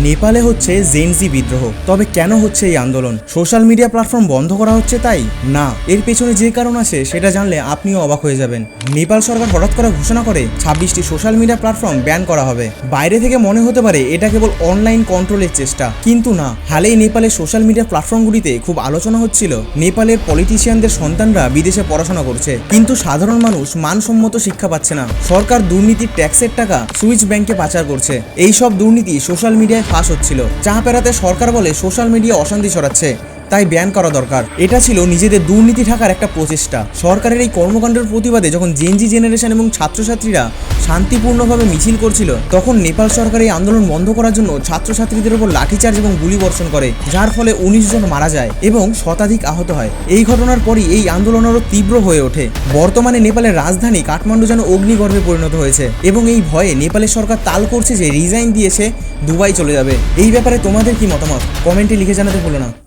নেপালে হচ্ছে জেনজি বিদ্রোহ। তবে কেন হচ্ছে এই আন্দোলন? সোশ্যাল মিডিয়া প্ল্যাটফর্ম বন্ধ করা হচ্ছে তাই? না, এর পেছনে যে কারণ আছে সেটা জানলে আপনিও অবাক হয়ে যাবেন। নেপাল সরকার হঠাৎ করে ঘোষণা করে 26টি সোশ্যাল মিডিয়া প্ল্যাটফর্ম ব্যান করা হবে। বাইরে থেকে মনে হতে পারে এটা কেবল অনলাইন কন্ট্রোলের চেষ্টা, কিন্তু না। হালেই নেপালের সোশ্যাল মিডিয়া প্ল্যাটফর্মগুলিতে খুব আলোচনা হচ্ছিল নেপালের পলিটিশিয়ানদের সন্তানরা বিদেশে পড়াশোনা করছে, কিন্তু সাধারণ মানুষ মানসম্মত শিক্ষা পাচ্ছে না। সরকার দুর্নীতির ট্যাক্সের টাকা সুইচ ব্যাংকে পাচার করছে। এই সব দুর্নীতি সোশ্যাল মিডিয়ায় ফাঁস হচ্ছিল। চাপ এড়াতে সরকার বলে সোশ্যাল মিডিয়া অশান্তি ছড়াচ্ছে, তাই ব্যান করা দরকার। এটা ছিল নিজেদের দুর্নীতি ঢাকার একটা প্রচেষ্টা। সরকারের এই কর্মকাণ্ডের প্রতিবাদে যখন জেনজি জেনারেশন এবং ছাত্রছাত্রীরা শান্তিপূর্ণভাবে মিছিল করছিল, তখন নেপাল সরকার এই আন্দোলন বন্ধ করার জন্য ছাত্রছাত্রীদের উপর লাঠিচার্জ এবং গুলি বর্ষণ করে, যার ফলে 19 জন মারা যায় এবং শতাধিক আহত হয়। এই ঘটনার পরই এই আন্দোলন আরও তীব্র হয়ে ওঠে। বর্তমানে নেপালের রাজধানী কাঠমান্ডু যেন অগ্নিগর্ভে পরিণত হয়েছে এবং এই ভয়ে নেপালের সরকার তাল করছে যে রিজাইন দিয়েছে দুবাই চলে যাবে। এই ব্যাপারে তোমাদের কি মতামত কমেন্টে লিখে জানাতে ভুলো না।